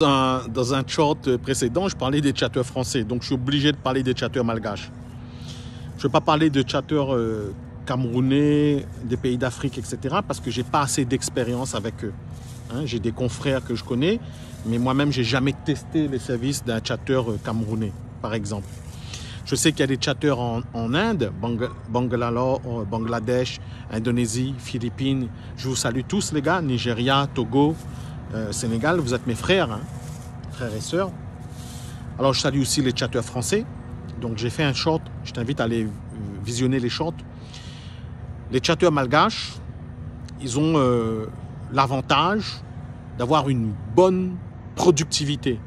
Dans un short précédent, je parlais des chatteurs français, donc je suis obligé de parler des chatteurs malgaches. Je ne vais pas parler de chatteurs camerounais, des pays d'Afrique, etc., parce que je n'ai pas assez d'expérience avec eux. Hein, j'ai des confrères que je connais, mais moi-même, je n'ai jamais testé les services d'un chatteur camerounais, par exemple. Je sais qu'il y a des chatteurs en Inde, Bangladesh, Indonésie, Philippines. Je vous salue tous, les gars, Nigeria, Togo, Sénégal, vous êtes mes frères, hein, frères et sœurs. Alors, je salue aussi les chatteurs français. Donc, j'ai fait un short. Je t'invite à aller visionner les shorts. Les chatteurs malgaches, ils ont l'avantage d'avoir une bonne productivité.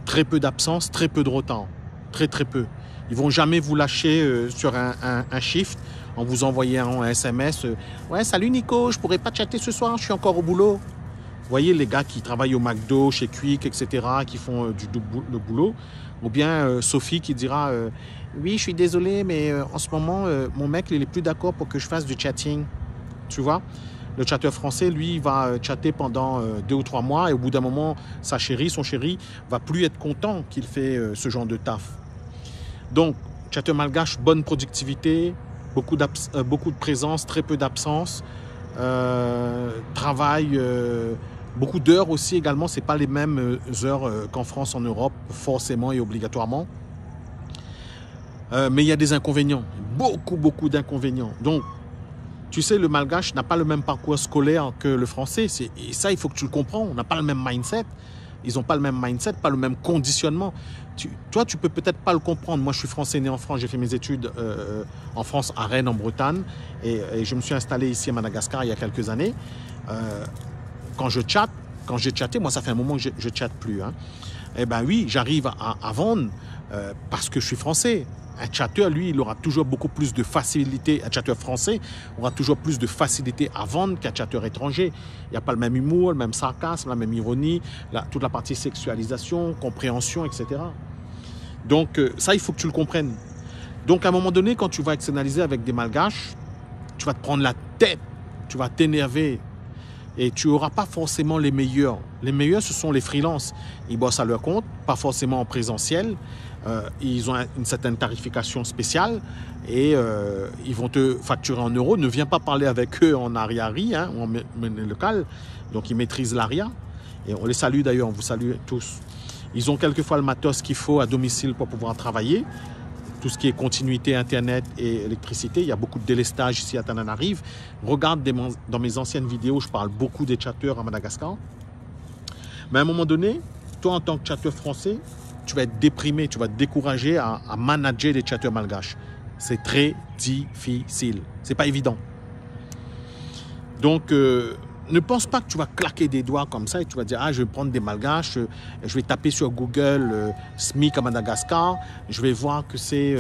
Très peu d'absence, très peu de retard. Très, très peu. Ils ne vont jamais vous lâcher sur un shift en vous envoyant un SMS. Ouais, salut Nico, je ne pourrais pas chatter ce soir, je suis encore au boulot. Vous voyez les gars qui travaillent au McDo, chez Quick, etc., qui font le boulot. Ou bien Sophie qui dira oui, je suis désolé, mais en ce moment, mon mec, il n'est plus d'accord pour que je fasse du chatting. Tu vois? Le chatteur français, lui, il va chatter pendant 2 ou 3 mois et au bout d'un moment, son chéri, va plus être content qu'il fait ce genre de taf. Donc, chatteur malgache, bonne productivité, beaucoup de présence, très peu d'absence, travail, beaucoup d'heures aussi également, ce n'est pas les mêmes heures qu'en France, en Europe, forcément et obligatoirement. Mais il y a des inconvénients, beaucoup d'inconvénients. Donc, tu sais, le malgache n'a pas le même parcours scolaire que le français. Et ça, il faut que tu le comprends. On n'a pas le même mindset. Ils n'ont pas le même mindset, pas le même conditionnement. Toi, tu peux peut-être pas le comprendre. Moi, je suis français, né en France. J'ai fait mes études en France, à Rennes, en Bretagne. Et je me suis installé ici à Madagascar il y a quelques années. Quand j'ai chatté, moi, ça fait un moment que je ne chatte plus. Hein. Eh bien oui, j'arrive à vendre parce que je suis français. Un chatteur, lui, il aura toujours beaucoup plus de facilité. Un chatteur français aura toujours plus de facilité à vendre qu'un chatteur étranger. Il n'y a pas le même humour, le même sarcasme, la même ironie, toute la partie sexualisation, compréhension, etc. Donc ça, il faut que tu le comprennes. Donc à un moment donné, quand tu vas externaliser avec des malgaches, tu vas te prendre la tête, tu vas t'énerver et tu n'auras pas forcément les meilleurs. Les meilleurs, ce sont les freelances. Ils bossent à leur compte, pas forcément en présentiel. Ils ont une certaine tarification spéciale et ils vont te facturer en euros. Ne viens pas parler avec eux en ariari hein, ou en monnaie locale. Donc, ils maîtrisent l'aria. Et on les salue d'ailleurs, on vous salue tous. Ils ont quelquefois le matos qu'il faut à domicile pour pouvoir travailler. Tout ce qui est continuité Internet et électricité. Il y a beaucoup de délestage ici à Tananarive. Regarde dans mes anciennes vidéos, je parle beaucoup des chatteurs à Madagascar. Mais à un moment donné, toi en tant que chatteur français, tu vas être déprimé, tu vas te décourager à manager les chatteurs malgaches. C'est très difficile. C'est pas évident. Donc, ne pense pas que tu vas claquer des doigts comme ça et tu vas dire « Ah, je vais prendre des malgaches, je vais taper sur Google SMIC à Madagascar, je vais voir que c'est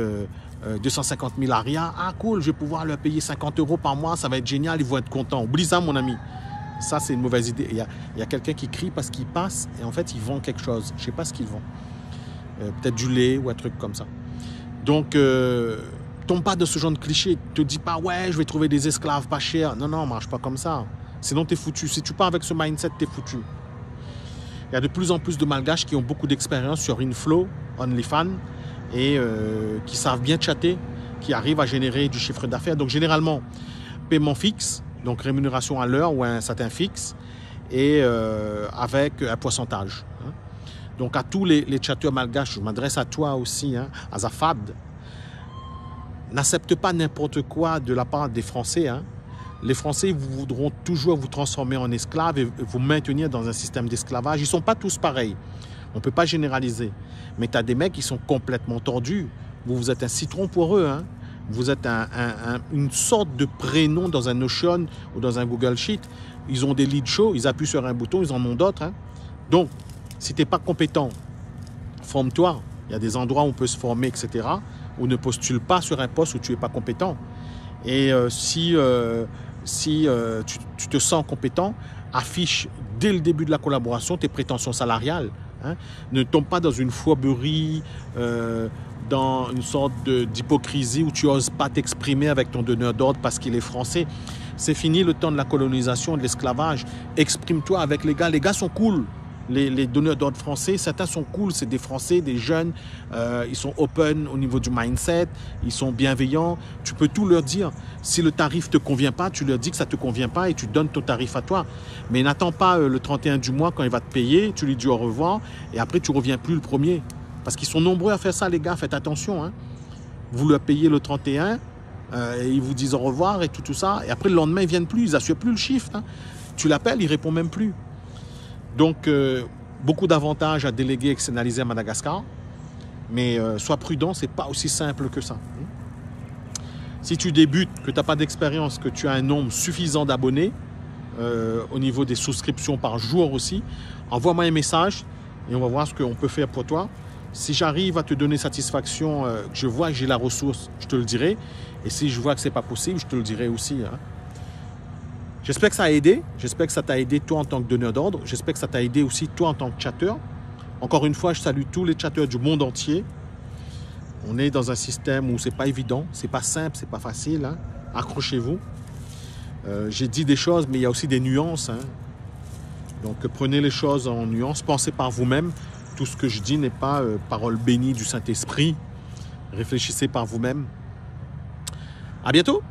250 000 arias. Ah, cool, je vais pouvoir leur payer 50 € par mois, ça va être génial, ils vont être contents. » Oublie ça, mon ami. Ça, c'est une mauvaise idée. Il y a quelqu'un qui crie parce qu'il passe et en fait, ils vendent quelque chose. Je ne sais pas ce qu'ils vendent. Peut-être du lait ou un truc comme ça. Donc, tombe pas de ce genre de cliché. Ne te dis pas, ouais, je vais trouver des esclaves pas chers. Non, non, marche pas comme ça. Sinon, tu es foutu. Si tu pars avec ce mindset, tu es foutu. Il y a de plus en plus de malgaches qui ont beaucoup d'expérience sur Inflow, OnlyFans, et qui savent bien chatter, qui arrivent à générer du chiffre d'affaires. Donc, généralement, paiement fixe, donc rémunération à l'heure ou un certain fixe, et avec un pourcentage. Hein. Donc, à tous les chatteurs malgaches, je m'adresse à toi aussi, hein, à Zafad, n'accepte pas n'importe quoi de la part des Français. Hein. Les Français voudront toujours vous transformer en esclave et vous maintenir dans un système d'esclavage. Ils ne sont pas tous pareils. On ne peut pas généraliser. Mais tu as des mecs qui sont complètement tordus. Vous êtes un citron pour eux. Hein. Vous êtes une sorte de prénom dans un Notion ou dans un Google Sheet. Ils ont des leads chauds, ils appuient sur un bouton, ils en ont d'autres. Hein. Donc, si tu n'es pas compétent, forme-toi. Il y a des endroits où on peut se former, etc. Ou ne postule pas sur un poste où tu n'es pas compétent. Et si tu te sens compétent, affiche dès le début de la collaboration tes prétentions salariales. Hein. Ne tombe pas dans une fourberie, dans une sorte d'hypocrisie où tu n'oses pas t'exprimer avec ton donneur d'ordre parce qu'il est français. C'est fini le temps de la colonisation, de l'esclavage. Exprime-toi avec les gars. Les gars sont cool. les donneurs d'ordre français, certains sont cool, c'est des Français, des jeunes, ils sont open au niveau du mindset, ils sont bienveillants, tu peux tout leur dire. Si le tarif ne te convient pas, tu leur dis que ça ne te convient pas et tu donnes ton tarif à toi. Mais n'attends pas le 31 du mois quand il va te payer, tu lui dis au revoir et après tu ne reviens plus le premier. Parce qu'ils sont nombreux à faire ça, les gars, faites attention. Hein. Vous leur payez le 31, et ils vous disent au revoir et tout ça, et après le lendemain, ils ne viennent plus, ils n'assurent plus le shift. Hein. Tu l'appelles, il ne répond même plus. Donc, beaucoup d'avantages à déléguer et externaliser à Madagascar, mais sois prudent, ce n'est pas aussi simple que ça. Si tu débutes, que tu n'as pas d'expérience, que tu as un nombre suffisant d'abonnés, au niveau des souscriptions par jour aussi, envoie-moi un message et on va voir ce qu'on peut faire pour toi. Si j'arrive à te donner satisfaction, que je vois que j'ai la ressource, je te le dirai. Et si je vois que ce n'est pas possible, je te le dirai aussi. Hein. J'espère que ça a aidé. J'espère que ça t'a aidé toi en tant que donneur d'ordre. J'espère que ça t'a aidé aussi toi en tant que chatteur. Encore une fois, je salue tous les chatteurs du monde entier. On est dans un système où ce n'est pas évident, ce n'est pas simple, ce n'est pas facile. Hein. Accrochez-vous. J'ai dit des choses, mais il y a aussi des nuances. Hein. Donc prenez les choses en nuances, pensez par vous-même. Tout ce que je dis n'est pas parole bénie du Saint-Esprit. Réfléchissez par vous-même. À bientôt.